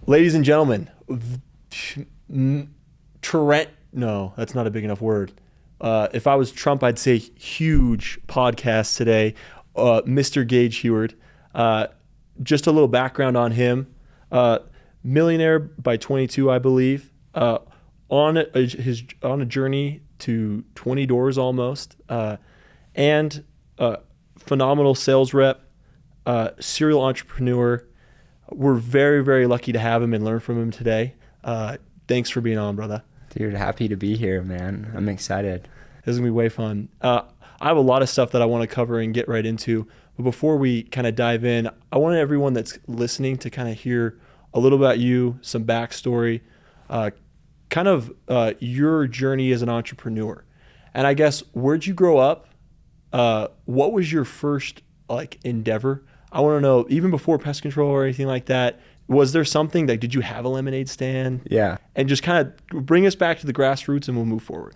Ladies and gentlemen, Trent, no, that's not a big enough word. If I was Trump, I'd say huge podcast today. Mr. Gage Heward. Just a little background on him. Millionaire by 22, I believe. On a journey to 20 doors almost. And phenomenal sales rep, serial entrepreneur. We're very, very lucky to have him and learn from him today. Thanks for being on, brother. Dude, happy to be here, man. I'm excited. This is going to be way fun. I have a lot of stuff that I want to cover and get right into. But before we kind of dive in, I want everyone that's listening to kind of hear a little about you, some backstory, your journey as an entrepreneur. And I guess, where'd you grow up? What was your first endeavor? I want to know, even before pest control or anything like that, was there something that, did you have a lemonade stand? Yeah. And just kind of bring us back to the grassroots and we'll move forward.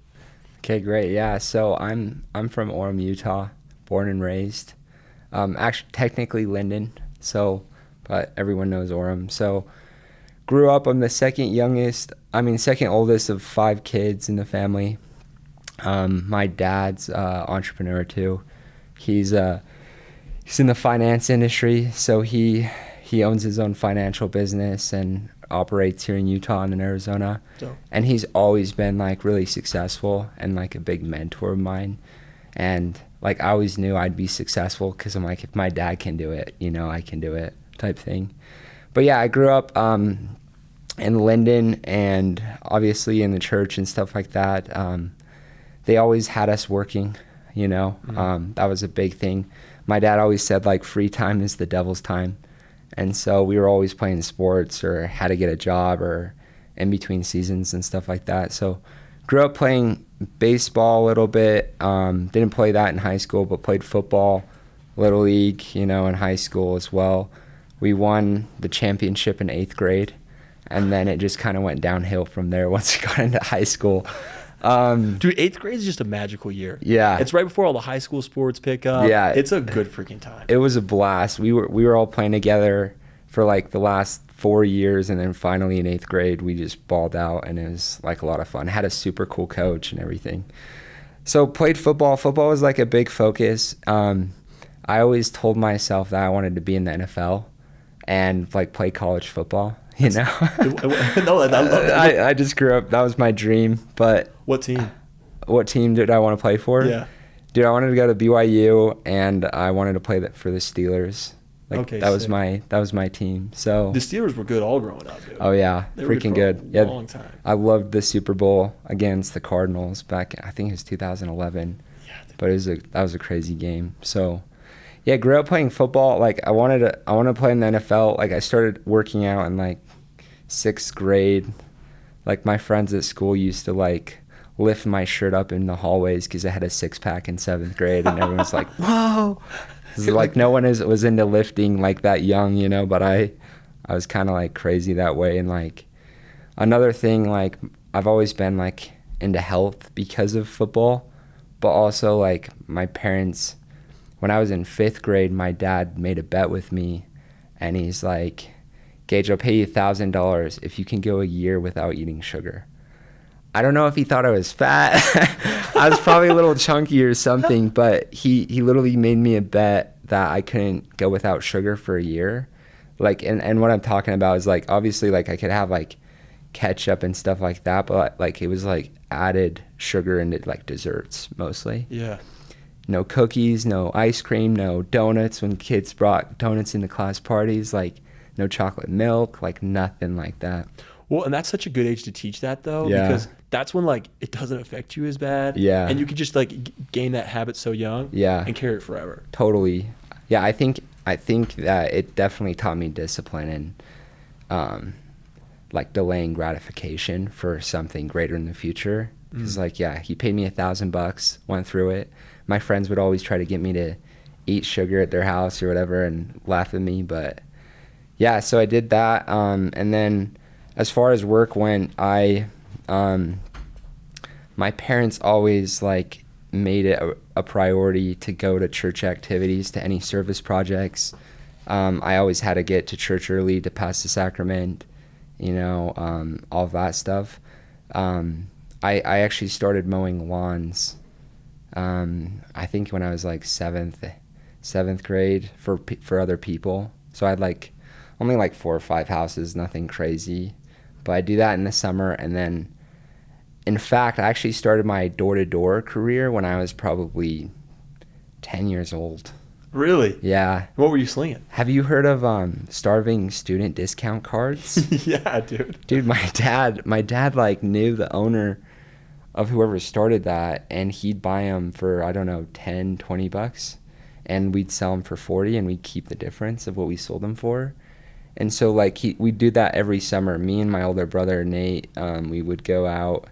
Okay, great. Yeah, so I'm from Orem, Utah, born and raised. Actually, technically Linden, but everyone knows Orem. So grew up, I'm the second oldest of 5 kids in the family. My dad's entrepreneur too. He's in the finance industry, so he owns his own financial business and operates here in Utah and in Arizona. And he's always been really successful and a big mentor of mine. And I always knew I'd be successful because I'm if my dad can do it, I can do it type thing. But yeah, I grew up in Linden and obviously in the church and stuff like that. They always had us working, Mm-hmm. That was a big thing. My dad always said free time is the devil's time. And so we were always playing sports or had to get a job or in between seasons and stuff like that. So grew up playing baseball a little bit. Didn't play that in high school, but played football, Little League, in high school as well. We won the championship in 8th grade. And then it just kind of went downhill from there once we got into high school. Dude, 8th grade is just a magical year. Yeah. It's right before all the high school sports pick up. Yeah. It's a good freaking time. It was a blast. We were all playing together for the last 4 years, and then finally in 8th grade we just balled out, and it was a lot of fun. Had a super cool coach and everything. So played football. Football was a big focus. I always told myself that I wanted to be in the NFL and play college football. No, I love that. I just grew up. That was my dream. But what team? What team did I want to play for? Yeah, dude, I wanted to go to BYU, and I wanted to play for the Steelers. That was my team. So the Steelers were good all growing up, dude. Oh yeah, they freaking good. Yeah, long time. I loved the Super Bowl against the Cardinals back. I think it was 2011. Yeah, but that was a crazy game. So. Yeah, grew up playing football. I wanted to play in the NFL. I started working out in 6th grade. My friends at school used to lift my shirt up in the hallways because I had a 6-pack in 7th grade, and everyone's like, "Whoa!" No one was into lifting that young, But I was kind of crazy that way. And another thing, I've always been into health because of football, but also my parents. When I was in 5th grade, my dad made a bet with me, and he's like, "Gage, I'll pay you $1,000 if you can go a year without eating sugar." I don't know if he thought I was fat. I was probably a little chunky or something, but he literally made me a bet that I couldn't go without sugar for a year. And what I'm talking about is obviously I could have ketchup and stuff like that, but it was added sugar into desserts mostly. Yeah. No cookies, no ice cream, no donuts when kids brought donuts into class parties, no chocolate milk, nothing like that. Well, and that's such a good age to teach that, though, yeah. Because that's when it doesn't affect you as bad. Yeah. And you can just gain that habit so young. Yeah. And carry it forever. Totally. Yeah, I think that it definitely taught me discipline and delaying gratification for something greater in the future. Because he paid me $1,000, went through it. My friends would always try to get me to eat sugar at their house or whatever and laugh at me. But yeah, so I did that. And then as far as work went, my parents always made it a priority to go to church activities, to any service projects. I always had to get to church early to pass the sacrament, all of that stuff. I actually started mowing lawns, I think when I was like seventh grade for other people. So I had like only like 4 or 5 houses, nothing crazy. But I do that in the summer. And then, in fact, I actually started my door-to-door career when I was probably 10 years old. Really? Yeah. What were you slinging? Have you heard of starving student discount cards? Yeah, dude. Dude, my dad like knew the owner of whoever started that, and he'd buy them for, I don't know, 10, 20 bucks, and we'd sell them for 40, and we'd keep the difference of what we sold them for. And so like we'd do that every summer. Me and my older brother Nate, we would go out.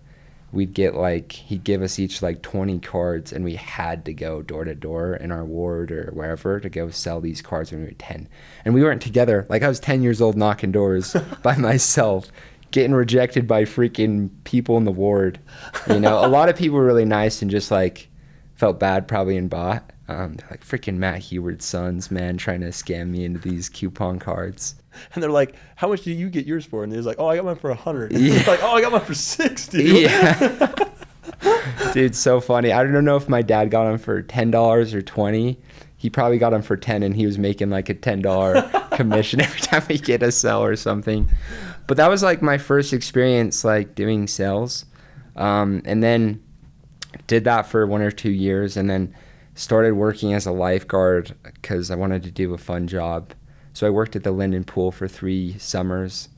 We'd get like, he'd give us each like 20 cards, and we had to go door to door in our ward or wherever to go sell these cards when we were 10. And we weren't together. Like, I was 10 years old knocking doors by myself, getting rejected by freaking people in the ward. A lot of people were really nice and just like felt bad probably and bought. They're like, freaking Matt Heward's sons, man, trying to scam me into these coupon cards. And they're like, how much did you get yours for? And he's like, oh, I got mine for 100. Yeah. He's like, oh, I got mine for 60. Yeah. Dude, so funny. I don't know if my dad got them for $10 or 20. He probably got them for 10, and he was making like a $10 commission every time we get a sell or something. But that was like my first experience like doing sales. And then did that for 1 or 2 years, and then started working as a lifeguard because I wanted to do a fun job. So I worked at the Linden Pool for 3 summers.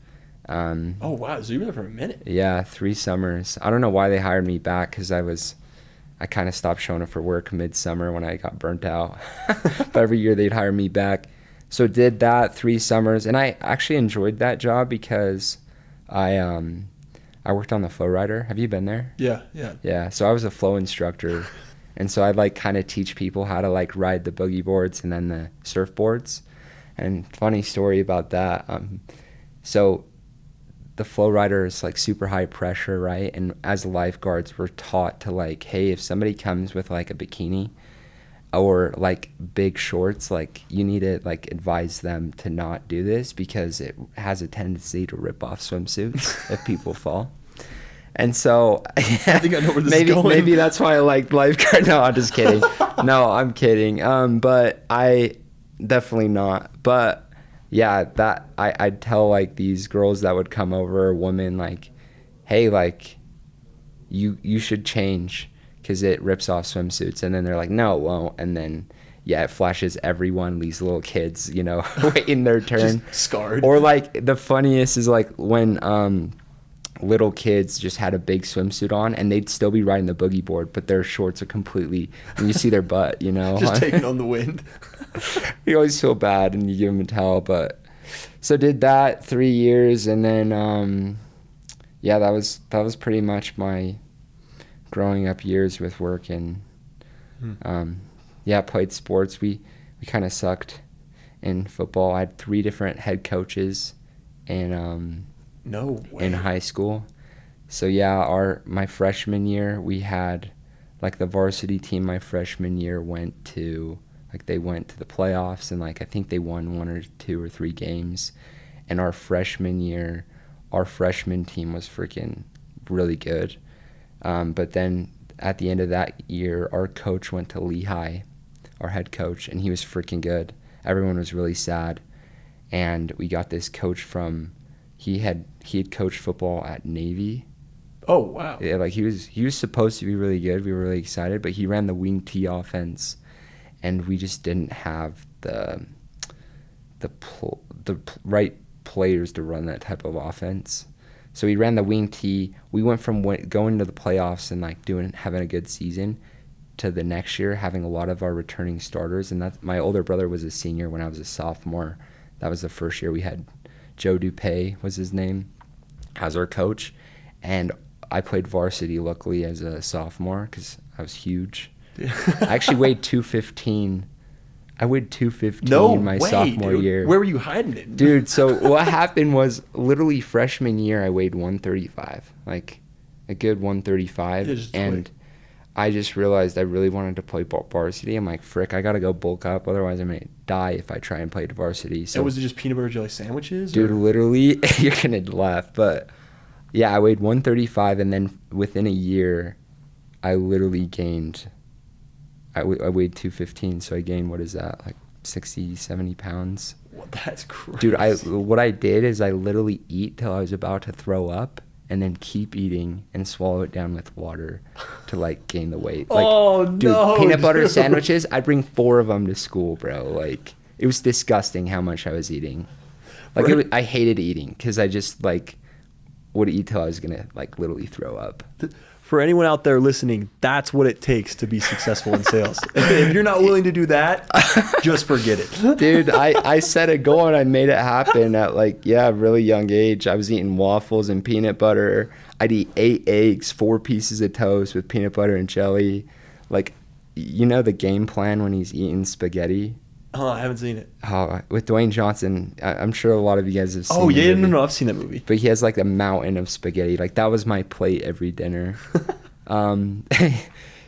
Oh, wow. So you were there for a minute. Yeah, 3 summers. I don't know why they hired me back, because I kind of stopped showing up for work midsummer when I got burnt out. But every year they'd hire me back. So did that 3 summers, and I actually enjoyed that job because I worked on the flow rider. Have you been there? Yeah. Yeah, so I was a flow instructor. And so I'd like kind of teach people how to like ride the boogie boards and then the surfboards. And funny story about that. So the flow rider is like super high pressure, right? And as lifeguards, we're taught to like, hey, if somebody comes with like a bikini or like big shorts, like you need to like advise them to not do this because it has a tendency to rip off swimsuits if people fall. And so I think I know where this is going. Maybe that's why I like lifeguard. No, I'm just kidding. No, I'm kidding. But I definitely not. But yeah, that I'd tell like these girls that would come over, women, like, hey, like you should change because it rips off swimsuits. And then they're like, no, it won't. And then yeah, it flashes everyone, these little kids, waiting their turn. Just scarred. Or like the funniest is like when little kids just had a big swimsuit on and they'd still be riding the boogie board, but their shorts are completely, and you see their butt, just taking on the wind. You always feel bad and you give them a towel. But so did that 3 years, and then yeah, that was pretty much my growing up years with work. And yeah, played sports. We kind of sucked in football. I had 3 different head coaches and no way. In high school. So yeah, my freshman year, we had like the varsity team my freshman year went to the playoffs, and like I think they won 1 or 2 or 3 games. And our freshman year, our freshman team was freaking really good. But then at the end of that year, our coach went to Lehigh, our head coach, and he was freaking good. Everyone was really sad. And we got this coach from, he had coached football at Navy. Oh, wow. Yeah, like he was supposed to be really good. We were really excited, but he ran the wing T offense, and we just didn't have the right players to run that type of offense. So he ran the wing T. We went from going to the playoffs and like having a good season to the next year having a lot of our returning starters. And my older brother was a senior when I was a sophomore. That was the first year we had Joe Dupay was his name as our coach, and I played varsity luckily as a sophomore because I was huge. I actually weighed 215. I weighed 215 my sophomore year. Where were you hiding it? Dude, so what happened was literally freshman year I weighed 135, like a good 135. And I just realized I really wanted to play varsity. I'm like, frick, I gotta go bulk up, otherwise I may die if I try and play varsity. So And was it just peanut butter jelly sandwiches? dude, or? literally, you're gonna laugh, but yeah, I weighed 135, and then within a year, I literally gained. I weighed 215, so I gained, what is that, like 60, 70 pounds? Well, that's crazy. Dude, what I did is I literally eat till I was about to throw up, and then keep eating and swallow it down with water to like gain the weight. Like, oh dude, no, peanut butter dude. sandwiches. I'd bring 4 of them to school, bro. Like, it was disgusting how much I was eating. Like, Right. I hated eating because I just like would eat till I was gonna like literally throw up. For anyone out there listening, that's what it takes to be successful in sales. If you're not willing to do that, just forget it. Dude, I set a goal and I made it happen at like, yeah, a really young age. I was eating waffles and peanut butter. I'd eat 8 eggs, 4 pieces of toast with peanut butter and jelly. Like, you know the game plan when he's eating spaghetti? Oh, I haven't seen it. Oh, with Dwayne Johnson. I'm sure a lot of you guys have seen Oh, the yeah, movie. no, I've seen that movie. But he has like a mountain of spaghetti. Like, that was my plate every dinner.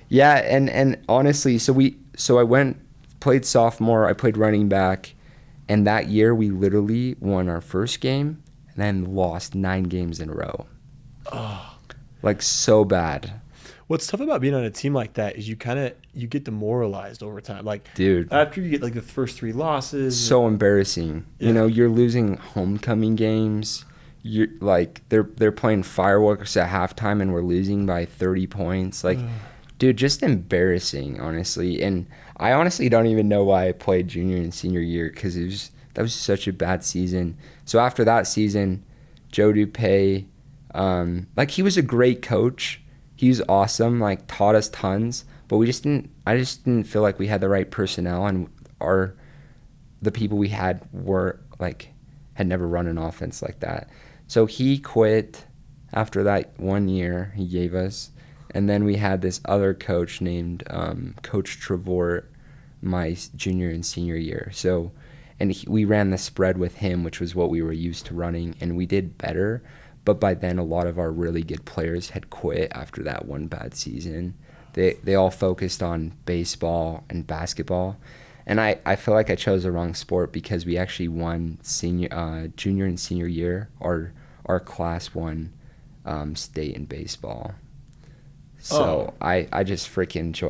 Yeah, and honestly, so I played sophomore, I played running back, and that year we literally won our first game and then lost 9 games in a row. Oh. Like, so bad. What's tough about being on a team like that is you get demoralized over time. Like, Dude, after you get like the first 3 losses. so embarrassing. Yeah. You know, you're losing homecoming games. You're like, they're playing fireworks at halftime and we're losing by 30 points. Like, dude, just embarrassing, honestly. And I honestly don't even know why I played junior and senior year, because that was such a bad season. So after that season, Joe Dupay, like, he was a great coach. He was awesome, like, taught us tons, but I just didn't feel like we had the right personnel, and the people we had had never run an offense like that. So he quit after that 1 year he gave us. And then we had this other coach named Coach Trevort my junior and senior year. So, and we ran the spread with him, which was what we were used to running, and we did better. But by then, a lot of our really good players had quit after that one bad season. They all focused on baseball and basketball. And I feel like I chose the wrong sport, because we actually won junior and senior year. Our class won state in baseball. So I just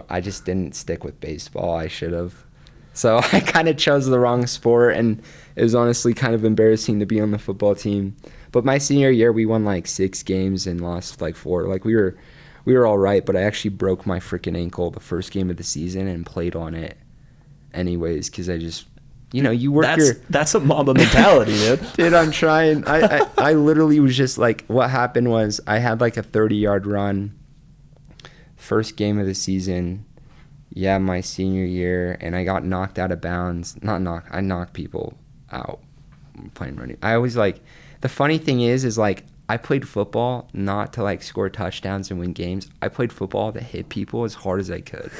I just didn't stick with baseball. I should have. So I kind of chose the wrong sport, and it was honestly kind of embarrassing to be on the football team. But my senior year, we won like 6 games and lost like 4. Like, we were all right, but I actually broke my freaking ankle the first game of the season and played on it anyways, because I just, you know, you work That's a Mamba mentality, dude. Dude, I'm trying. I literally was just like, what happened was I had like a 30-yard run first game of the season, my senior year, and I got knocked out of bounds. I knocked people out playing running. I always like, the funny thing is like, I played football not to like score touchdowns and win games. I played football to hit people as hard as I could.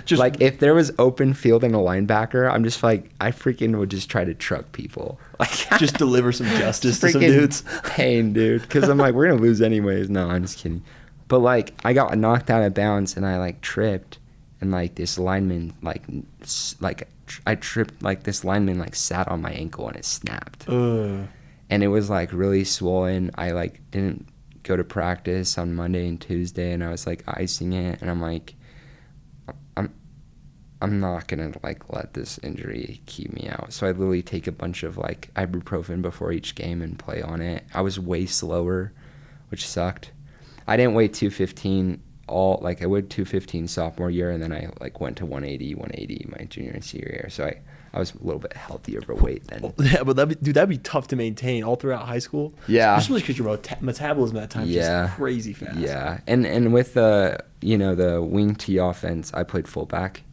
Just like, if there was open field and a linebacker, I'm just like, I freaking would just try to truck people. Like, just deliver some justice to some dudes. Pain, dude. Because I'm like, we're gonna lose anyways. No, I'm just kidding. But like, I got knocked out of bounds and I like tripped, and like this lineman I tripped, like this lineman like sat on my ankle and it snapped. And it was like really swollen. I like didn't go to practice on Monday and Tuesday, and I was like icing it, and I'm like, I'm not gonna like let this injury keep me out. So I literally take a bunch of like ibuprofen before each game and play on it. I was way slower, which sucked. I didn't weigh 215 I weighed 215 sophomore year, and then I like went to 180 my junior and senior year. So I was a little bit healthier of a weight then. Yeah, but that'd be tough to maintain all throughout high school. Yeah, especially because your metabolism at that time is just crazy fast. Yeah, and with the wing T offense, I played fullback.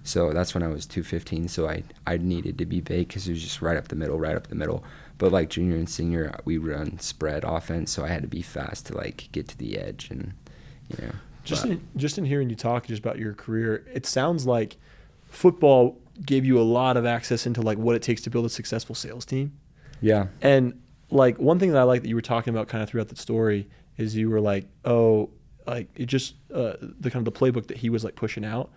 So that's when I was 215. So I needed to be big because it was just right up the middle. But like junior and senior, we run spread offense, so I had to be fast to like get to the edge, and you know. Just in hearing you talk just about your career, it sounds like football gave you a lot of access into like what it takes to build a successful sales team. Yeah. And like one thing that I like that you were talking about kind of throughout the story is you were like, like it just the kind of the playbook that he was like pushing out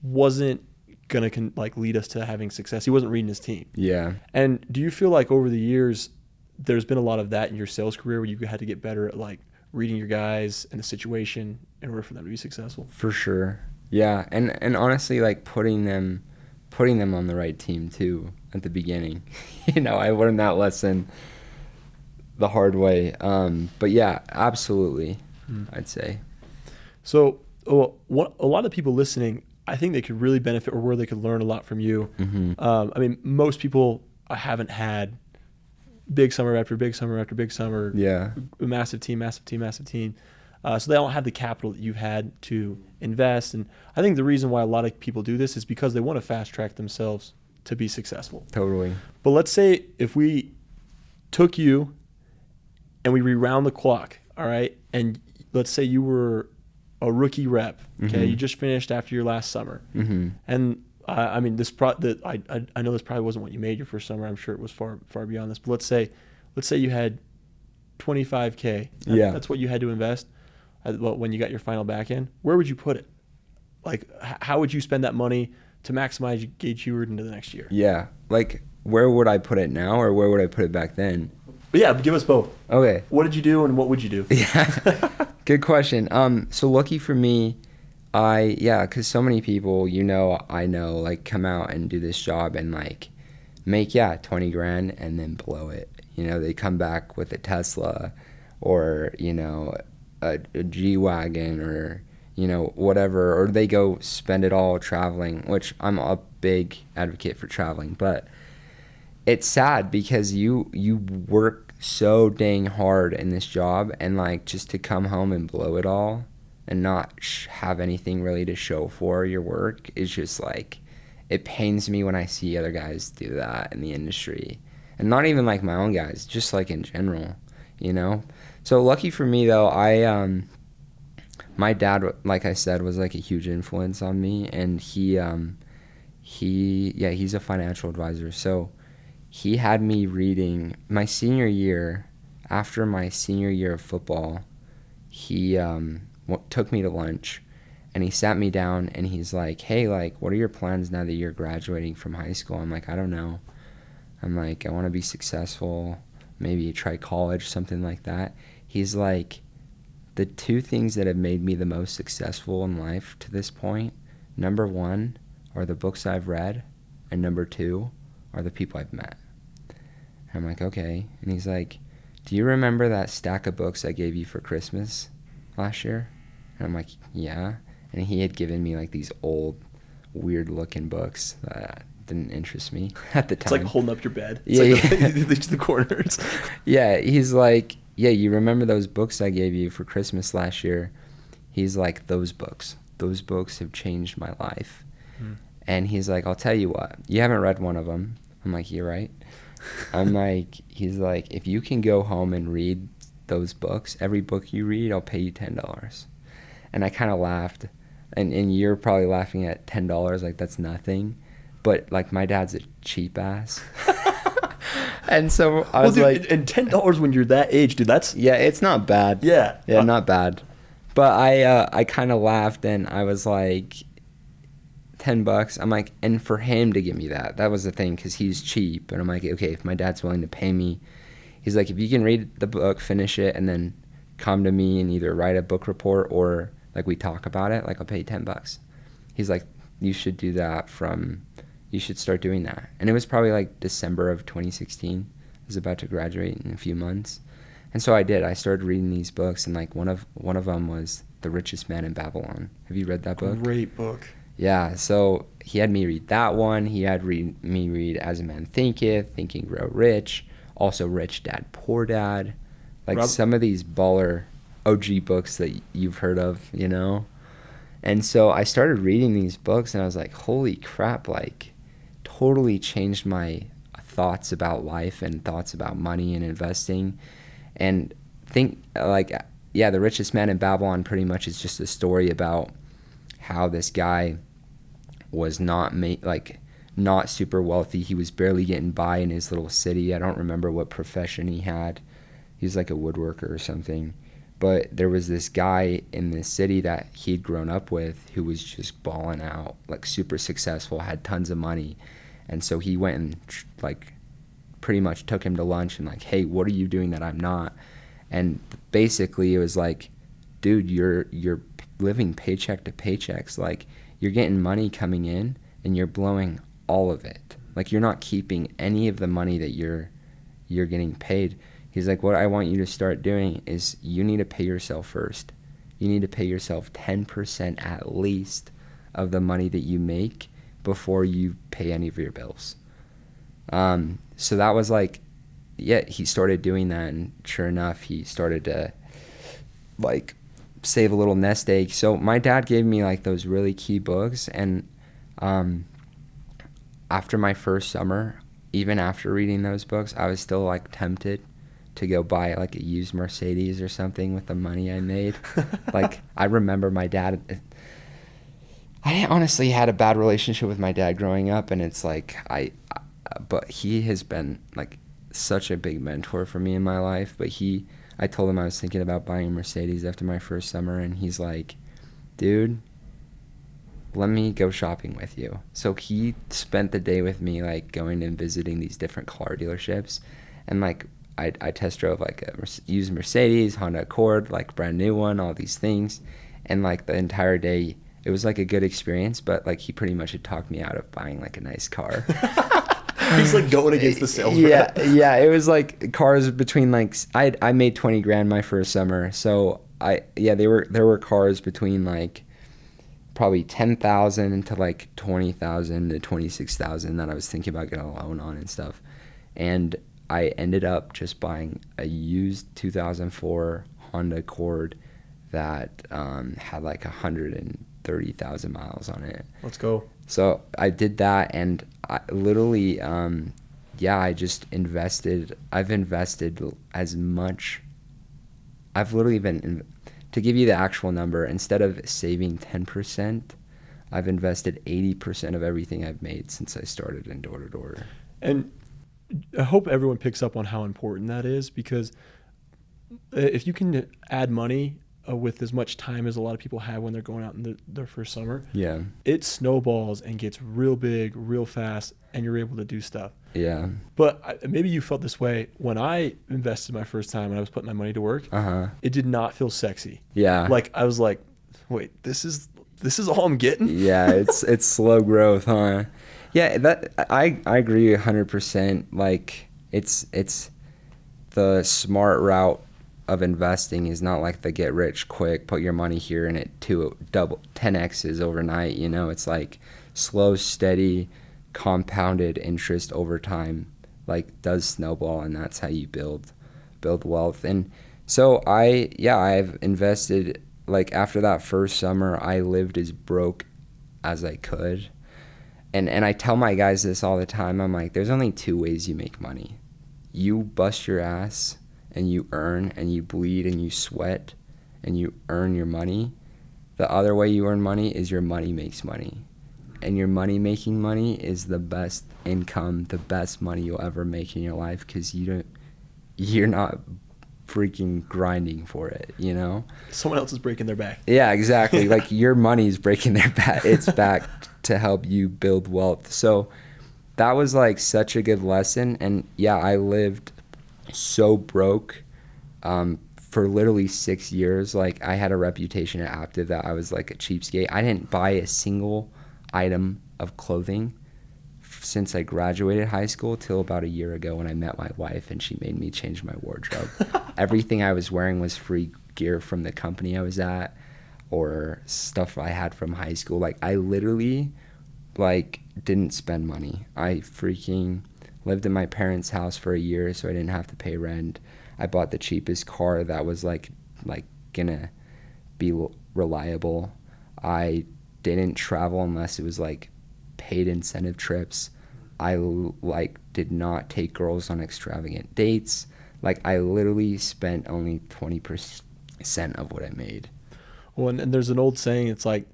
wasn't gonna like lead us to having success. He wasn't reading his team. Yeah. And do you feel like over the years there's been a lot of that in your sales career where you had to get better at like reading your guys and the situation in order for them to be successful? For sure. Yeah. And honestly, like putting them on the right team too at the beginning. I learned that lesson the hard way. But yeah, absolutely. I'd say. So a lot of people listening, I think they could really benefit, or where they could learn a lot from you. I mean, most people haven't had big summer after big summer after big summer. Yeah. Massive team. So they don't have the capital that you've had to invest. And I think the reason why a lot of people do this is because they want to fast track themselves to be successful. Totally. But let's say if we took you and we rewound the clock, all right, and let's say you were a rookie rep, okay, you just finished after your last summer, and I mean I know this probably wasn't what you made your first summer. I'm sure it was far beyond this. But let's say you had $25K. Yeah, that's what you had to invest. When you got your final back end, where would you put it? Like, how would you spend that money to maximize Gage Heward into the next year? Yeah, like where would I put it now, or where would I put it back then? But yeah, give us both. Okay. What did you do, and what would you do? Yeah. Good question. So lucky for me, because so many people, I know, like come out and do this job and like make 20 grand and then blow it. They come back with a Tesla or, a G-Wagon or, whatever, or they go spend it all traveling, which I'm a big advocate for traveling, but it's sad because you work so dang hard in this job, and like just to come home and blow it all and not have anything really to show for your work is just like, it pains me when I see other guys do that in the industry, and not even like my own guys, just like in general, So lucky for me though, my dad, like I said, was like a huge influence on me, and he's a financial advisor. So he had me reading my senior year. After my senior year of football, he took me to lunch, and he sat me down, and he's like, hey, like, what are your plans now that you're graduating from high school? I'm like, I don't know. I'm like, I want to be successful, maybe try college, something like that. He's like, the two things that have made me the most successful in life to this point, number one are the books I've read, and number two are the people I've met. And I'm like, okay. And he's like, do you remember that stack of books I gave you for Christmas last year? And I'm like, yeah. And he had given me like these old, weird looking books that didn't interest me at the time. It's like holding up your bed. It's the corners. Yeah, he's like, yeah, you remember those books I gave you for Christmas last year? He's like, those books have changed my life. And he's like, I'll tell you what, you haven't read one of them. I'm like, you're right. I'm like, he's like, if you can go home and read those books, every book you read, I'll pay you $10. And I kind of laughed. And you're probably laughing at $10, like that's nothing. But like my dad's a cheap ass. And so I was like, and $10 when you're that age, dude, that's it's not bad. Yeah, not bad. But I kind of laughed, and I was like, $10. I'm like, and for him to give me that was the thing, because he's cheap. And I'm like, okay, if my dad's willing to pay me, he's like, if you can read the book, finish it, and then come to me and either write a book report or like we talk about it, like I'll pay you $10. He's like, you should do that you should start doing that. And it was probably like December of 2016. I was about to graduate in a few months. And so I did. I started reading these books, and like one of them was The Richest Man in Babylon. Have you read that book? Great book. Yeah, so he had me read that one. He had me read As a Man Thinketh, Think and Grow Rich, also Rich Dad, Poor Dad. Like some of these baller OG books that you've heard of, And so I started reading these books, and I was like, holy crap, like totally changed my thoughts about life and thoughts about money and investing. And think like, The Richest Man in Babylon pretty much is just a story about how this guy was not super wealthy. He was barely getting by in his little city. I don't remember what profession he had. He was like a woodworker or something. But there was this guy in this city that he'd grown up with who was just balling out, like super successful, had tons of money. And so he went and like pretty much took him to lunch and like, hey, what are you doing that I'm not? And basically it was like, dude, you're living paycheck to paychecks. Like, you're getting money coming in and you're blowing all of it. Like, you're not keeping any of the money that you're getting paid. He's like, what I want you to start doing is you need to pay yourself first. You need to pay yourself 10% at least of the money that you make before you pay any of your bills. So that was like, yeah, he started doing that, and sure enough, he started to like save a little nest egg. So my dad gave me like those really key books, and after my first summer, even after reading those books, I was still like tempted to go buy like a used Mercedes or something with the money I made. Like, I remember my dad, I honestly had a bad relationship with my dad growing up, and it's like but he has been like such a big mentor for me in my life. But I told him I was thinking about buying a Mercedes after my first summer, and he's like, dude, let me go shopping with you. So he spent the day with me, like going and visiting these different car dealerships, and like I test drove like a used Mercedes, Honda Accord, like brand new one, all these things. And like the entire day, it was like a good experience, but like he pretty much had talked me out of buying like a nice car. He's like going against the sales rep. rep. Yeah, it was like cars between like, I made 20 grand my first summer. So there were cars between like probably 10,000 to like 20,000 to 26,000 that I was thinking about getting a loan on and stuff. And I ended up just buying a used 2004 Honda Accord that had like 130,000 miles on it. Let's go. So I did that, and I literally, I just invested. I've invested as much. I've literally been, to give you the actual number, instead of saving 10%, I've invested 80% of everything I've made since I started in door-to-door. And I hope everyone picks up on how important that is, because if you can add money with as much time as a lot of people have when they're going out in their first summer, yeah, it snowballs and gets real big real fast, and you're able to do stuff. Yeah. But maybe you felt this way when I invested my first time, when I was putting my money to work. It did not feel sexy. Yeah. Like, I was like, wait, this is all I'm getting? Yeah, it's slow growth, huh? Yeah, that I agree 100%. Like, it's the smart route of investing is not like the get rich quick, put your money here and it double 10x's overnight. You know, it's like slow, steady, compounded interest over time, like does snowball, and that's how you build wealth. And so I've invested. Like, after that first summer, I lived as broke as I could. And I tell my guys this all the time. I'm like, there's only two ways you make money. You bust your ass and you earn and you bleed and you sweat and you earn your money. The other way you earn money is your money makes money. And your money making money is the best income, the best money you'll ever make in your life, because you're not freaking grinding for it, you know? Someone else is breaking their back. Yeah, exactly. Like, your money's breaking their back. It's back to help you build wealth. So that was like such a good lesson. And yeah, I lived so broke for literally 6 years. Like, I had a reputation at Aptive that I was like a cheapskate. I didn't buy a single item of clothing since I graduated high school till about a year ago when I met my wife and she made me change my wardrobe. Everything I was wearing was free gear from the company I was at or stuff I had from high school. Like, I literally like didn't spend money. I freaking lived in my parents' house for a year so I didn't have to pay rent. I bought the cheapest car that was like gonna be reliable. I didn't travel unless it was like paid incentive trips. I like did not take girls on extravagant dates. Like, I literally spent only 20% of what I made. Well, and there's an old saying, it's like,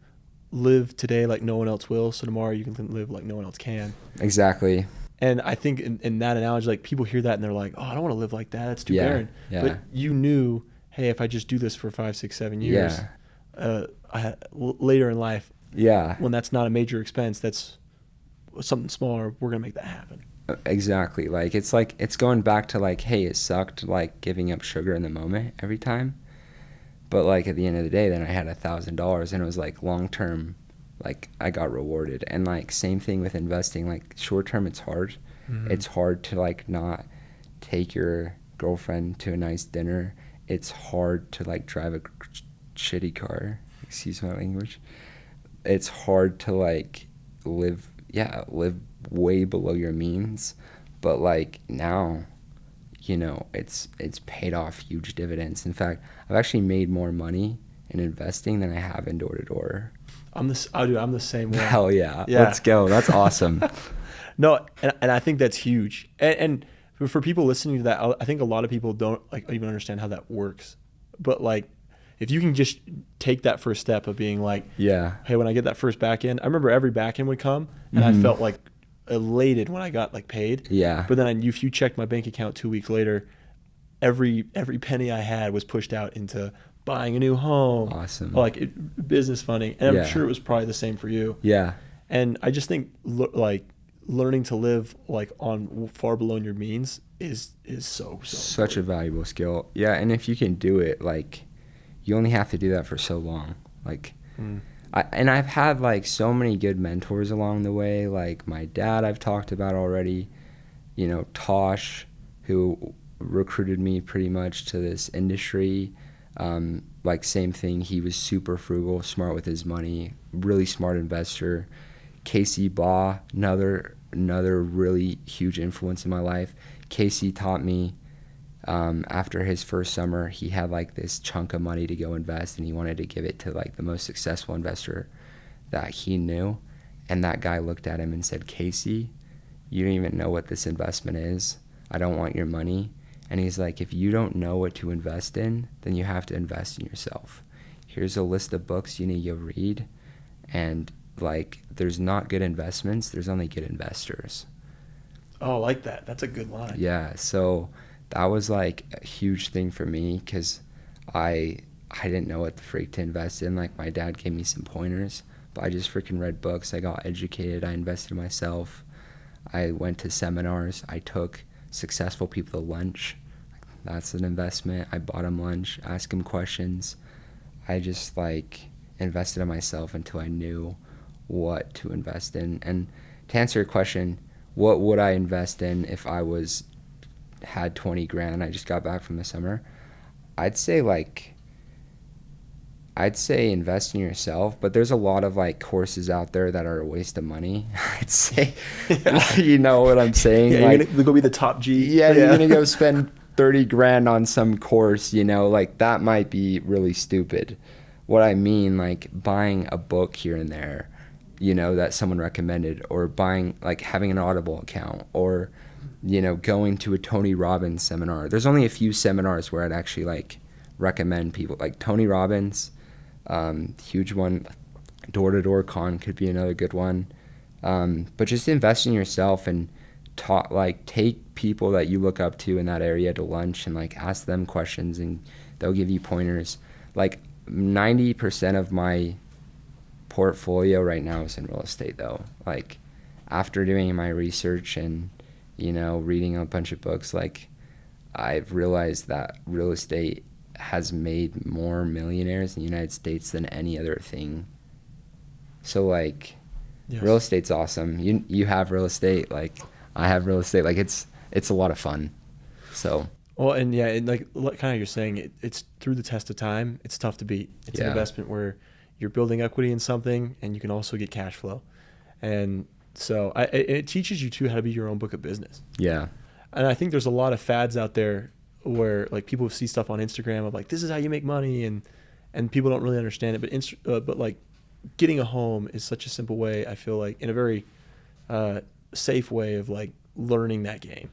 live today like no one else will, so tomorrow you can live like no one else can. Exactly. And I think in that analogy, like, people hear that and they're like, oh, I don't want to live like that. It's too barren. Yeah. But you knew, hey, if I just do this for 5, 6, 7 years, later in life, when that's not a major expense, that's something smaller, we're going to make that happen. Exactly. It's going back to hey, it sucked giving up sugar in the moment every time. But at the end of the day, then I had $1,000 and it was long term, I got rewarded. And same thing with investing, short term, it's hard. Mm-hmm. It's hard to not take your girlfriend to a nice dinner. It's hard to drive a shitty car. Excuse my language. It's hard to live way below your means. But now, it's paid off huge dividends. In fact, I've actually made more money in investing than I have in door to door. I'm the same way. Hell yeah. Let's go. That's awesome. No, and I think that's huge. And for people listening to that, I think a lot of people don't even understand how that works. But if you can just take that first step of being hey, when I get that first back end, I remember every back end would come and I felt elated when I got paid. Yeah. But then if you checked my bank account 2 weeks later, every penny I had was pushed out into buying a new home. Awesome. Business funding. And I'm sure it was probably the same for you. Yeah. And I just think learning to live on far below your means is so such a valuable skill. Yeah. And if you can do it, you only have to do that for so long. I've had so many good mentors along the way. My dad, I've talked about already, Tosh, who recruited me pretty much to this industry. Same thing. He was super frugal, smart with his money, really smart investor. Casey Baugh, another really huge influence in my life. Casey taught me, after his first summer, he had this chunk of money to go invest, and he wanted to give it to the most successful investor that he knew. And that guy looked at him and said, Casey, you don't even know what this investment is. I don't want your money. And he's if you don't know what to invest in, then you have to invest in yourself. Here's a list of books you need to read. And there's not good investments, there's only good investors. Oh, I like that. That's a good line. Yeah. So that was a huge thing for me, because I didn't know what the freak to invest in. My dad gave me some pointers, but I just freaking read books. I got educated. I invested in myself. I went to seminars. I took successful people to lunch. That's an investment. I bought them lunch, asked them questions. I just invested in myself until I knew what to invest in. And to answer your question, what would I invest in if I had 20 grand? I just got back from the summer. I'd say invest in yourself, but there's a lot of courses out there that are a waste of money. I'd say, you know what I'm saying? Yeah, you're gonna go be the top G. Yeah, you're gonna go spend 30 grand on some course, that might be really stupid. What I mean, buying a book here and there, that someone recommended, or buying, having an Audible account, or, going to a Tony Robbins seminar. There's only a few seminars where I'd actually recommend people, Tony Robbins, huge one. Door to Door Con could be another good one. But just invest in yourself and take people that you look up to in that area to lunch and ask them questions, and they'll give you pointers. 90% of my portfolio right now is in real estate, though. After doing my research and reading a bunch of books, I've realized that real estate has made more millionaires in the United States than any other thing. So yes. Real estate's awesome. You have real estate, I have real estate. It's a lot of fun. So well, and yeah, and kind of you're saying, it's through the test of time. It's tough to beat. It's an investment where you're building equity in something, and you can also get cash flow. And so it teaches you too how to be your own book of business. Yeah. And I think there's a lot of fads out there where people see stuff on Instagram of this is how you make money, and people don't really understand it. But getting a home is such a simple way. I feel in a very safe way of learning that game.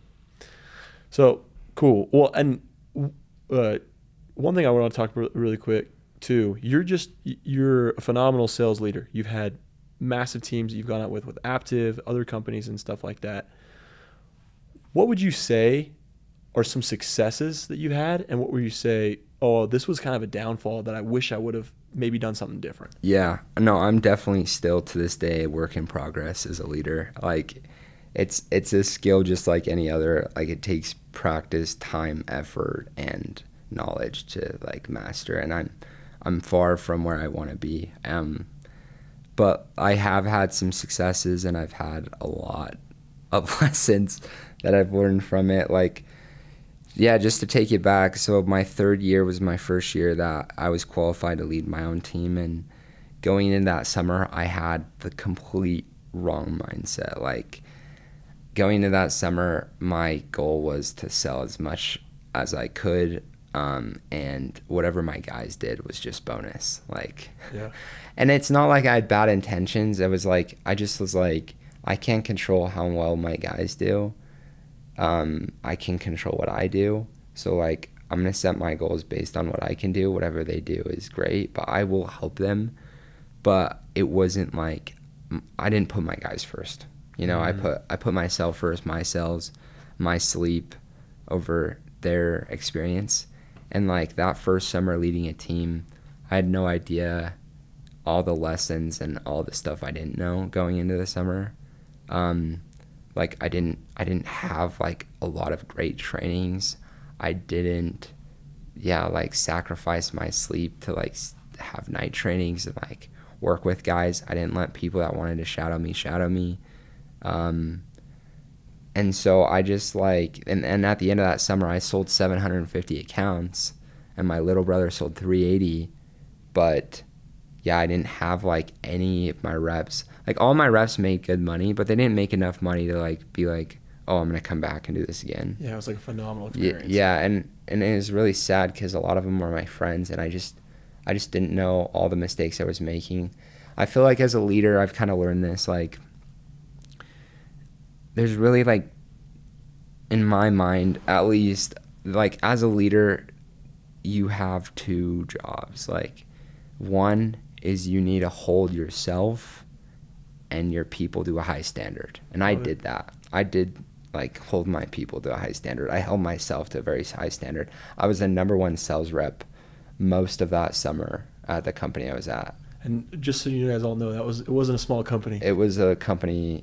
So cool. Well, and one thing I want to talk about really quick too. You're a phenomenal sales leader. You've had massive teams that you've gone out with Aptiv, other companies and stuff like that. What would you say are some successes that you've had, and what would you say, oh, this was kind of a downfall that I wish I would have maybe done something different? Yeah, no, I'm definitely still to this day a work in progress as a leader. Like, it's a skill just like any other. Like, it takes practice, time, effort, and knowledge to like master. And I'm far from where I want to be. But I have had some successes, and I've had a lot of lessons that I've learned from it. Like, yeah, just to take it back. So my third year was my first year that I was qualified to lead my own team. And going into that summer, I had the complete wrong mindset. Like, going into that summer, my goal was to sell as much as I could. And whatever my guys did was just bonus. Like, Yeah. And it's not like I had bad intentions. It was like, I just was like, I can't control how well my guys do. I can control what I do. So like, I'm going to set my goals based on what I can do. Whatever they do is great, but I will help them. But it wasn't like, I didn't put my guys first. You know, I put myself first, my sales, my sleep over their experience. And like that first summer leading a team, I had no idea all the lessons and all the stuff I didn't know going into the summer. Like I didn't have like a lot of great trainings. I didn't, like sacrifice my sleep to like have night trainings and like work with guys. I didn't let people that wanted to shadow me. And so I just like, and at the end of that summer, I sold 750 accounts and my little brother sold 380. But yeah, I didn't have like any of my reps. Like all my reps made good money, but they didn't make enough money to like be like, oh, I'm going to come back and do this again. Yeah, it was like a phenomenal experience. Yeah, and it was really sad because a lot of them were my friends, and I just didn't know all the mistakes I was making. I feel like as a leader, I've kind of learned this, like, there's really like, in my mind, at least, like as a leader, you have two jobs. Like, one is you need to hold yourself and your people to a high standard. And I did that. I did like hold my people to a high standard. I held myself to a very high standard. I was the #1 sales rep most of that summer at the company I was at. And just so you guys all know, it wasn't a small company. It was a company,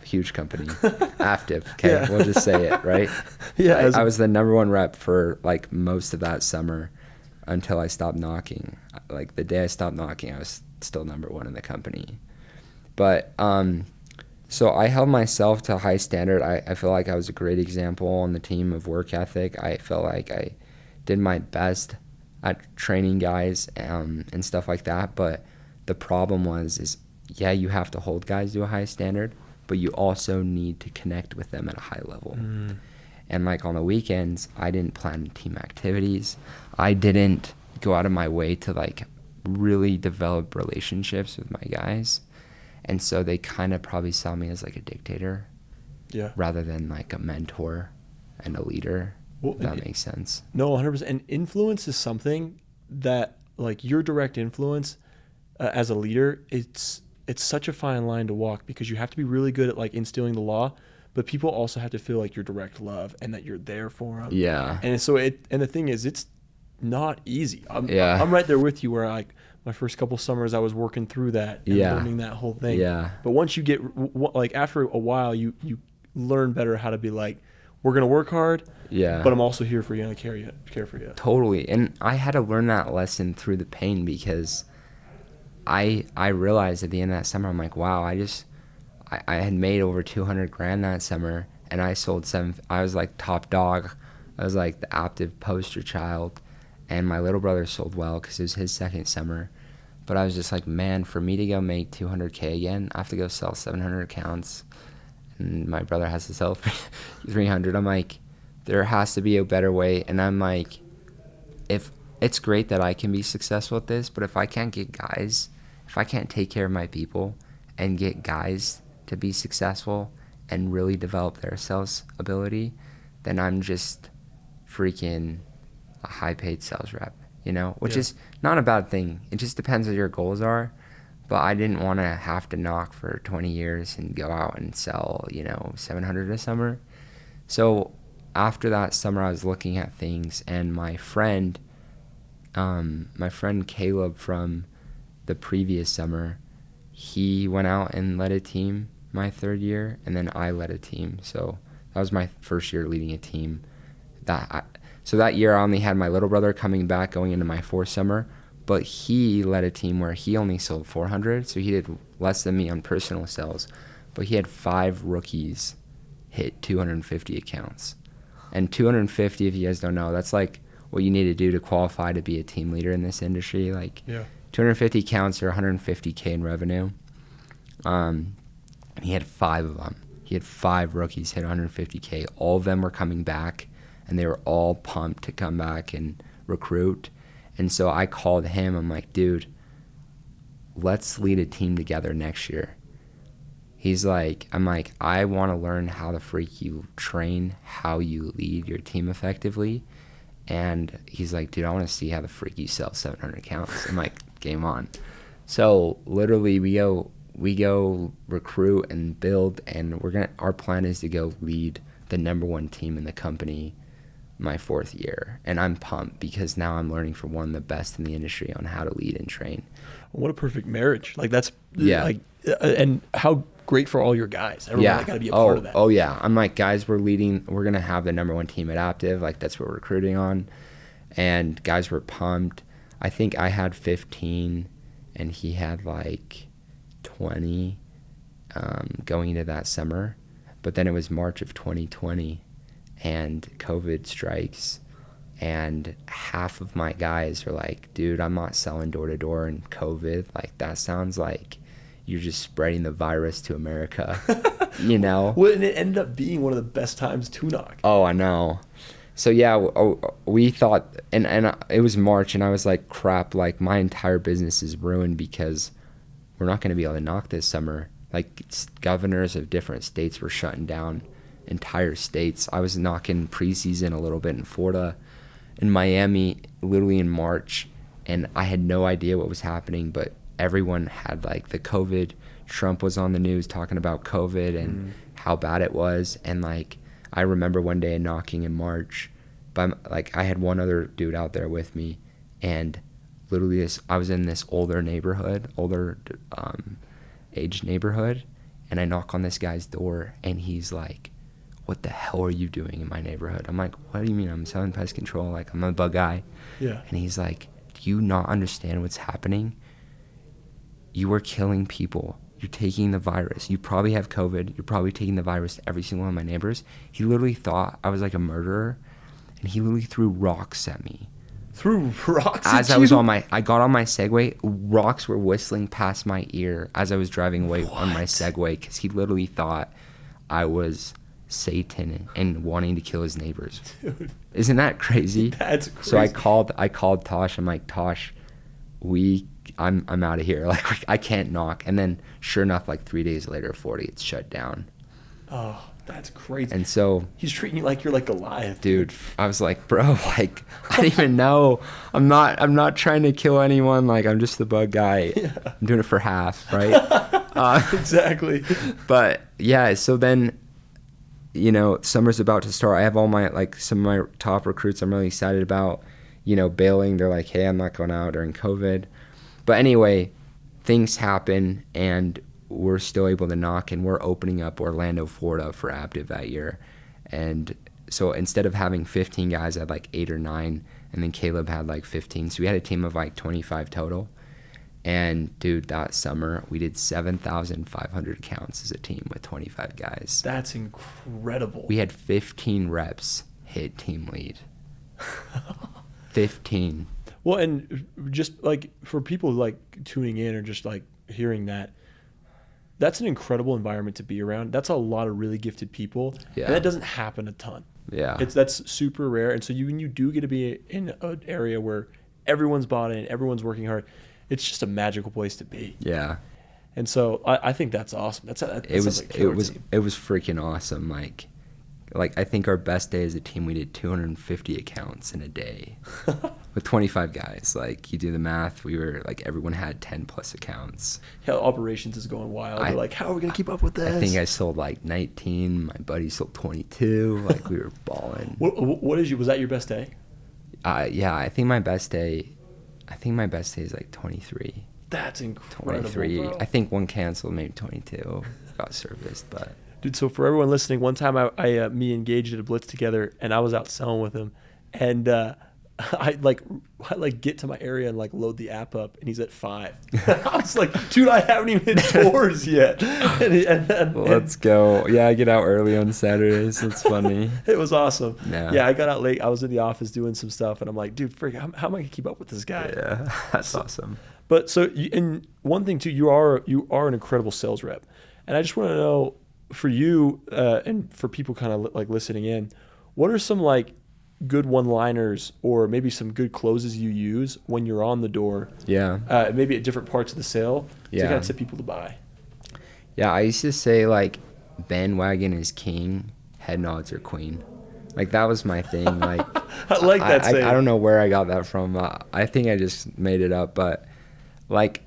huge company. Active, okay, Yeah. We'll just say it, right? Yeah. I was the #1 rep for like most of that summer until I stopped knocking. Like the day I stopped knocking, I was still #1 in the company. But so I held myself to a high standard. I feel like I was a great example on the team of work ethic. I felt like I did my best at training guys and stuff like that. But the problem is you have to hold guys to a high standard, but you also need to connect with them at a high level. And like on the weekends, I didn't plan team activities. I didn't go out of my way to like really develop relationships with my guys. And so they kind of probably saw me as like a dictator, rather than like a mentor and a leader. Well, if that makes sense. No, 100%. And influence is something that, like, your direct influence as a leader, it's such a fine line to walk, because you have to be really good at like instilling the law, but people also have to feel like your direct love and that you're there for them. Yeah. And so and the thing is, it's not easy. I'm right there with you, where like my first couple summers I was working through that and learning that whole thing. Yeah. But once you get like after a while, you learn better how to be like, we're going to work hard, but I'm also here for you and I care for you. Totally. And I had to learn that lesson through the pain, because I realized at the end of that summer, I'm like, wow, I had made over $200,000 that summer, and I sold I was like top dog. I was like the active poster child, and my little brother sold well because it was his second summer. But I was just like, man, for me to go make $200K again, I have to go sell 700 accounts, and my brother has to sell 300. I'm like, there has to be a better way. And I'm like, if it's great that I can be successful at this, but if I can't get guys, if I can't take care of my people and get guys to be successful and really develop their sales ability, then I'm just freaking a high-paid sales rep, which is not a bad thing. It just depends what your goals are. But I didn't want to have to knock for 20 years and go out and sell, 700 a summer. So after that summer, I was looking at things, and my friend Caleb from the previous summer, he went out and led a team my third year, and then I led a team. So that was my first year leading a team. So that year I only had my little brother coming back going into my fourth summer, but he led a team where he only sold 400, so he did less than me on personal sales, but he had 5 rookies hit 250 accounts. And 250, if you guys don't know, that's like what you need to do to qualify to be a team leader in this industry. Like 250 accounts or 150K in revenue. And he had 5 of them. He had 5 rookies hit 150K. All of them were coming back, and they were all pumped to come back and recruit. And so I called him. I'm like, dude, let's lead a team together next year. He's like, I'm like, I want to learn how the freak you train, how you lead your team effectively. And he's like, dude, I want to see how the freak you sell 700 accounts. I'm like, game on. So literally we go recruit and build, and our plan is to go lead the #1 team in the company my 4th year. And I'm pumped because now I'm learning from one of the best in the industry on how to lead and train. What a perfect marriage. Like that's and how great for all your guys. Everyone got to be a part of that. Oh yeah. I'm like, guys, we're going to have the #1 team at Aptiv. Like that's what we're recruiting on. And guys were pumped. I think I had 15 and he had like 20 going into that summer. But then it was March of 2020 and COVID strikes, and half of my guys are like, dude, I'm not selling door to door in COVID. Like that sounds like you're just spreading the virus to America, you know? Well, and it ended up being one of the best times to knock. Oh, I know. So yeah, we thought, and it was March, and I was like, crap, like my entire business is ruined because we're not going to be able to knock this summer. Like governors of different states were shutting down entire states. I was knocking preseason a little bit in Florida, in Miami, literally in March, and I had no idea what was happening, but everyone had like the COVID. Trump was on the news talking about COVID and how bad it was. And like, I remember one day knocking in March, but like I had one other dude out there with me, and literally I was in this older aged neighborhood, and I knock on this guy's door, and he's like, what the hell are you doing in my neighborhood? I'm like, what do you mean? I'm selling pest control. Like, I'm a bug guy. Yeah. And he's like, do you not understand what's happening? You are killing people. You're taking the virus. You probably have COVID. You're probably taking the virus to every single one of my neighbors. He literally thought I was like a murderer, and he literally threw rocks at me. Threw rocks as at I was you? I got on my Segway, rocks were whistling past my ear as I was driving away on my Segway, because he literally thought I was Satan and wanting to kill his neighbors. Dude, isn't that crazy? That's crazy. So I called Tosh. I'm like, Tosh, I'm out of here. Like, I can't knock. And then sure enough, like 3 days later, 40, it's shut down. Oh, that's crazy. And so he's treating you like you're like Goliath. Dude, I was like, bro, like, I don't even know. I'm not trying to kill anyone. Like, I'm just the bug guy. Yeah. I'm doing it for half, right? Exactly. But yeah, so then, you know, summer's about to start. I have all my, like, some of my top recruits I'm really excited about, you know, bailing. They're like, hey, I'm not going out during COVID. But anyway, things happen, and we're still able to knock, and we're opening up Orlando, Florida for Aptiv that year. And so instead of having 15 guys, I had like 8 or 9, and then Caleb had like 15. So we had a team of like 25 total. And dude, that summer we did 7,500 counts as a team with 25 guys. That's incredible. We had 15 reps hit team lead. 15. Well, and just like for people like tuning in or just like hearing that, that's an incredible environment to be around. That's a lot of really gifted people. Yeah. And that doesn't happen a ton. Yeah. That's when you do get to be in an area where everyone's bought in, everyone's working hard, it's just a magical place to be. Yeah. And so I think that's awesome. It was freaking awesome. Like like, I think our best day as a team, we did 250 accounts in a day with 25 guys. Like, you do the math, we were like, everyone had 10 plus accounts. Yeah, operations is going wild. They're like, how are we going to keep up with this? I think I sold like 19. My buddy sold 22. Like, we were balling. Was that your best day? Yeah, I think my best day is like 23. That's incredible, 23. bro. I think one canceled, maybe 22 got serviced, but. Dude, so for everyone listening, one time me and Gage did a blitz together, and I was out selling with him, and I get to my area and like load the app up, and he's at 5. I was like, dude, I haven't even hit doors yet. Let's go. Yeah, I get out early on Saturdays. It's funny. It was awesome. Yeah, I got out late. I was in the office doing some stuff, and I'm like, dude, how am I gonna keep up with this guy? Yeah, that's awesome. But so, and one thing too, you are an incredible sales rep, and I just want to know, for you and for people kind of like listening in, what are some like good one-liners or maybe some good closes you use when you're on the door? Yeah. Maybe at different parts of the sale to kind of tip people to buy. Yeah, I used to say like, bandwagon is king, head nods are queen. Like, that was my thing. Like, I like that saying. I don't know where I got that from. I think I just made it up, but like,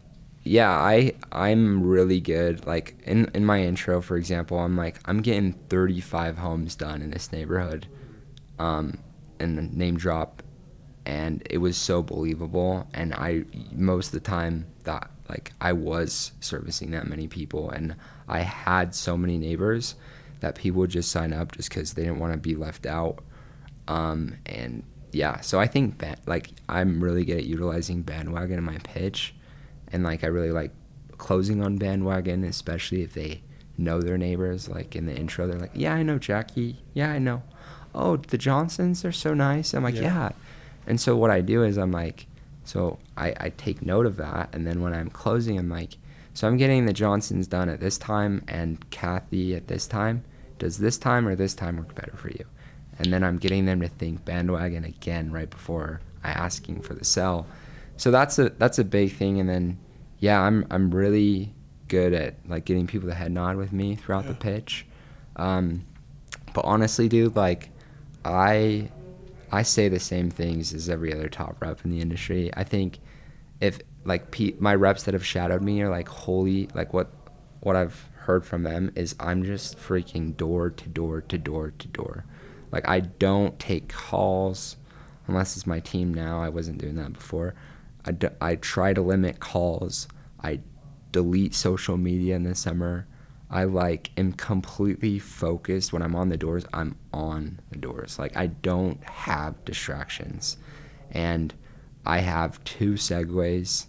yeah, I'm really good. Like, in my intro, for example, I'm getting 35 homes done in this neighborhood, and the name drop, and it was so believable. And most of the time that, like, I was servicing that many people, and I had so many neighbors that people would just sign up just because they didn't want to be left out. And yeah, so I think like, I'm really good at utilizing bandwagon in my pitch. And like, I really like closing on bandwagon, especially if they know their neighbors. Like, in the intro, they're like, yeah, I know Jackie. Yeah, I know. Oh, the Johnsons are so nice. I'm like, yeah. And so what I do is I'm like, so I take note of that. And then when I'm closing, I'm like, so I'm getting the Johnsons done at this time, and Kathy at this time. Does this time or this time work better for you? And then I'm getting them to think bandwagon again right before I asking for the sell. So that's a big thing. And then, yeah, I'm really good at like getting people to head nod with me throughout the pitch. But honestly, dude, like, I say the same things as every other top rep in the industry. I think if like my reps that have shadowed me are like, holy, like what I've heard from them is I'm just freaking door to door to door to door. Like, I don't take calls unless it's my team now. I wasn't doing that before. I try to limit calls. I delete social media in the summer. I like am completely focused when I'm on the doors. I'm on the doors. Like, I don't have distractions. And I have 2 Segways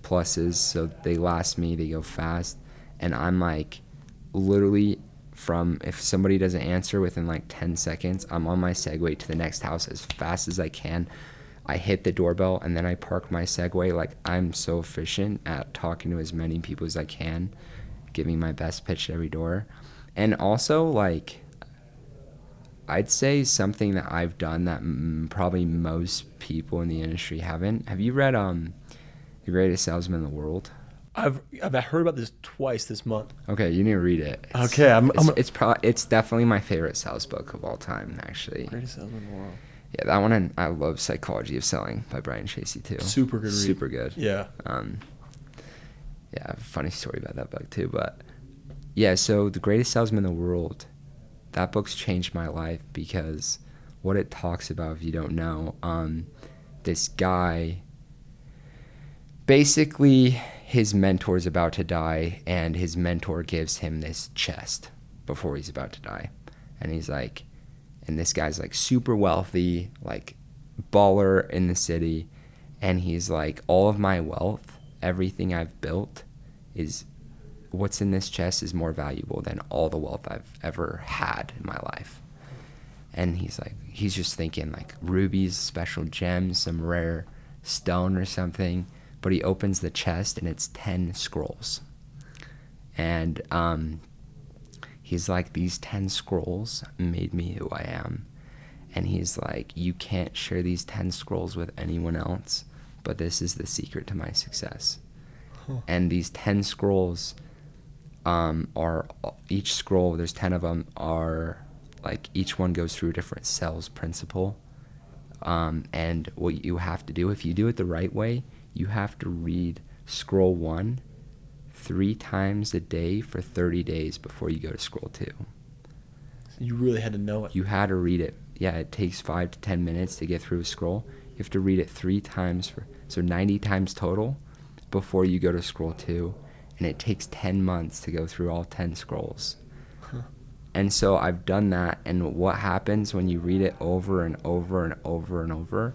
pluses, so they last me, they go fast. And I'm like, literally, from if somebody doesn't answer within like 10 seconds, I'm on my Segway to the next house as fast as I can. I hit the doorbell, and then I park my Segway. Like, I'm so efficient at talking to as many people as I can, giving my best pitch at every door. And also, like, I'd say something that I've done that probably most people in the industry haven't. Have you read The Greatest Salesman in the World? I've heard about this twice this month. Okay, you need to read it. It's definitely my favorite sales book of all time, actually. Greatest Salesman in the World. Yeah, that one, and I love Psychology of Selling by Brian Tracy too. Super good read. Super good. Yeah. Yeah, I have a funny story about that book too, but yeah, so The Greatest Salesman in the World, that book's changed my life because what it talks about, if you don't know, this guy, basically his mentor's about to die, and his mentor gives him this chest before he's about to die. And he's like, and this guy's like super wealthy, like baller in the city. And he's like, all of my wealth, everything I've built, is what's in this chest is more valuable than all the wealth I've ever had in my life. And he's just thinking like rubies, special gems, some rare stone or something. But he opens the chest and it's 10 scrolls. And he's like, these 10 scrolls made me who I am. And he's like, you can't share these 10 scrolls with anyone else, but this is the secret to my success. Huh. And these 10 scrolls are, each scroll, there's 10 of them, are like each one goes through a different sales principle. And what you have to do, if you do it the right way, you have to read scroll 1 3 times a day for 30 days before you go to scroll 2. You really had to know it. You had to read it. Yeah, it takes 5 to 10 minutes to get through a scroll. You have to read it 3 times, so 90 times total before you go to scroll 2. And it takes 10 months to go through all 10 scrolls. Huh. And so I've done that, and what happens when you read it over and over and over and over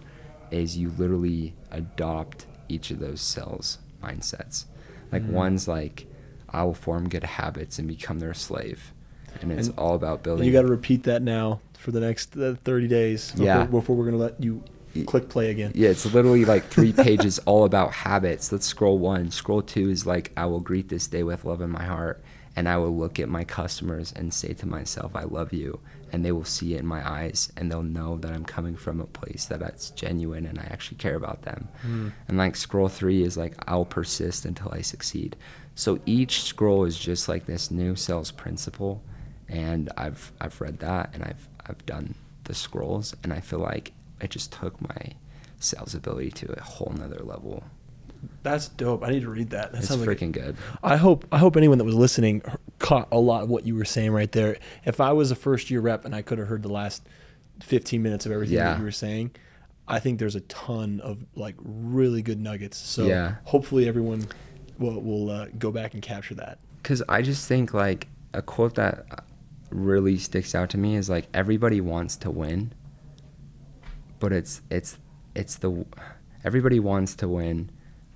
is you literally adopt each of those sales mindsets. Like one's like, I will form good habits and become their slave. And it's all about building. You got to repeat that now for the next 30 days before we're going to let you click play again. Yeah, it's literally like 3 pages all about habits. Let's scroll 1. Scroll 2 is like, I will greet this day with love in my heart. And I will look at my customers and say to myself, I love you. And they will see it in my eyes, and they'll know that I'm coming from a place that's genuine and I actually care about them. And like scroll 3 is like, I'll persist until I succeed. So each scroll is just like this new sales principle. And I've read that, and I've done the scrolls, and I feel like it just took my sales ability to a whole nother level. That's dope. I need to read that. That It's sounds freaking good. I hope anyone that was listening caught a lot of what you were saying right there. If I was a first year rep and I could have heard the last 15 minutes of everything that you were saying, I think there's a ton of like really good nuggets. So hopefully everyone will go back and capture that. Because I just think like a quote that really sticks out to me is like, everybody wants to win, but everybody wants to win,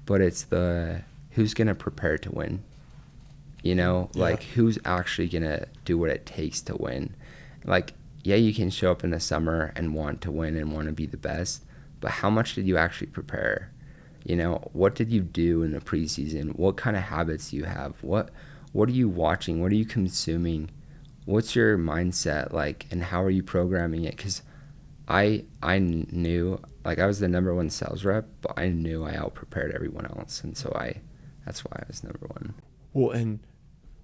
but it's the who's going to prepare to win, like who's actually going to do what it takes to win. Like, yeah, you can show up in the summer and want to win and want to be the best, but how much did you actually prepare? What did you do in the preseason? What kind of habits do you have? What are you watching? What are you consuming? What's your mindset like, and how are you programming it? Because I knew, like, I was the number 1 sales rep, but I knew I out-prepared everyone else, and so that's why I was number 1. Well, and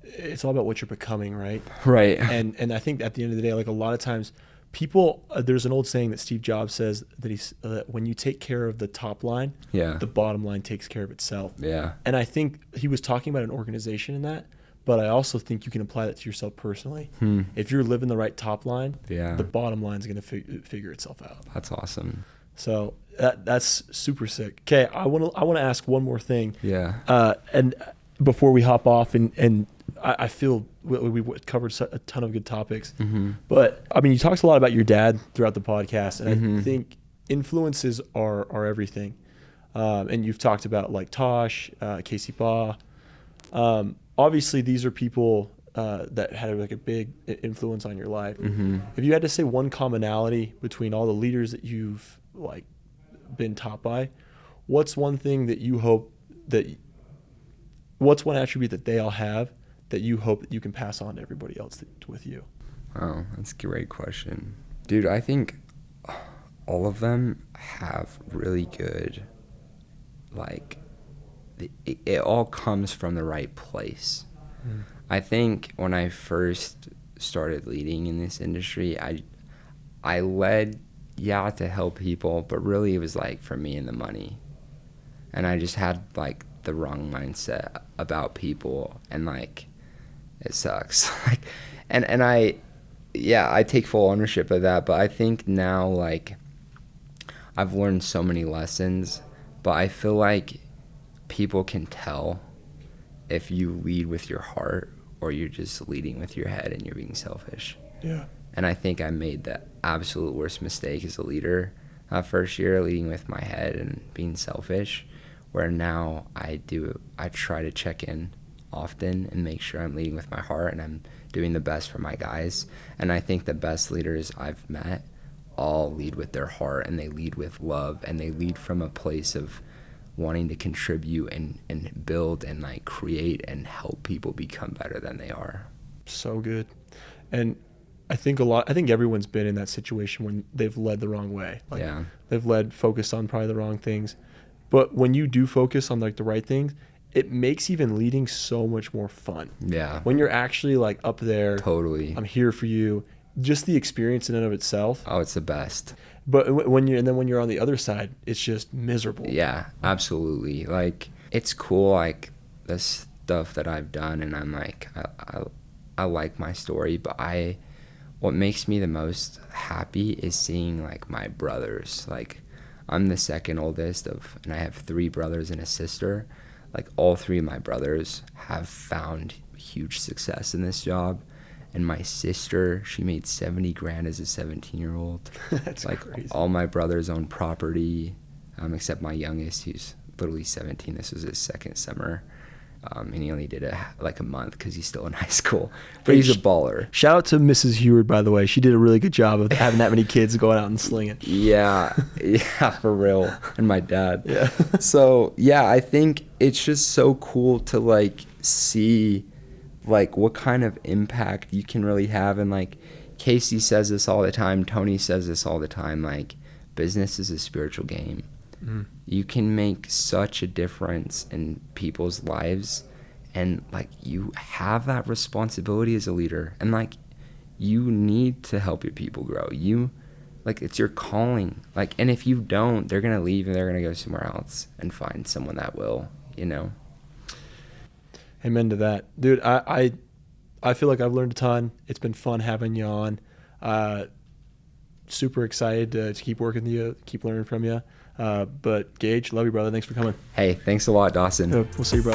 it's all about what you're becoming, right? Right. And I think at the end of the day, like a lot of times, people, there's an old saying that Steve Jobs says that when you take care of the top line, the bottom line takes care of itself. Yeah. And I think he was talking about an organization in that. But I also think you can apply that to yourself personally. If you're living the right top line, the bottom line is going to figure itself out. That's awesome. So that's super sick. Okay, I want to ask one more thing. Yeah. And before we hop off, and I feel we covered a ton of good topics. But I mean, you talked a lot about your dad throughout the podcast, and I think influences are everything. And you've talked about like Tosh, Casey Baugh. Obviously, these are people that had like a big influence on your life. If you had to say one commonality between all the leaders that you've like been taught by, what's one thing that you hope what's one attribute that they all have that you hope that you can pass on to everybody else with you? Oh, that's a great question. Dude, I think all of them have really good, like, it all comes from the right place. I think when I first started leading in this industry, I led, to help people, but really it was like for me and the money. And I just had like the wrong mindset about people, and like it sucks. Like, and I take full ownership of that, but I think now like I've learned so many lessons, but I feel like people can tell if you lead with your heart or you're just leading with your head and you're being selfish. Yeah. And I think I made the absolute worst mistake as a leader first year, leading with my head and being selfish, where now I try to check in often and make sure I'm leading with my heart and I'm doing the best for my guys. And I think the best leaders I've met all lead with their heart, and they lead with love, and they lead from a place of wanting to contribute and build and like create and help people become better than they are. So good. And I think everyone's been in that situation when they've led the wrong way. Like, they've focused on probably the wrong things. But when you do focus on like the right things, it makes even leading so much more fun. Yeah. When you're actually like up there, totally, I'm here for you. just the experience in and of itself. Oh, it's the best. But when you're on the other side, it's just miserable. Yeah, absolutely. Like, it's cool, like the stuff that I've done, and I'm like, I like my story, but what makes me the most happy is seeing like my brothers. Like, I'm the second oldest and I have 3 brothers and a sister. Like, all 3 of my brothers have found huge success in this job. And my sister, she made 70 grand as a 17-year-old. That's like crazy. All my brothers own property, except my youngest, who's literally 17. This was his second summer. And he only did like a month because he's still in high school. But he's a baller. Shout out to Mrs. Heward, by the way. She did a really good job of having that many kids going out and slinging. Yeah, for real. And my dad. Yeah. So, yeah, I think it's just so cool to, like, see, like, what kind of impact you can really have. And, like, Casey says this all the time. Tony says this all the time. Like, business is a spiritual game. You can make such a difference in people's lives, and like, you have that responsibility as a leader, and like, you need to help your people grow. Like, it's your calling. Like, and if you don't, they're gonna leave and they're gonna go somewhere else and find someone that will, Amen to that, dude. I feel like I've learned a ton. It's been fun having you on. Super excited to keep working with you, keep learning from you. But Gage, love you, brother. Thanks for coming. Hey, thanks a lot, Dawson. We'll see you, bro.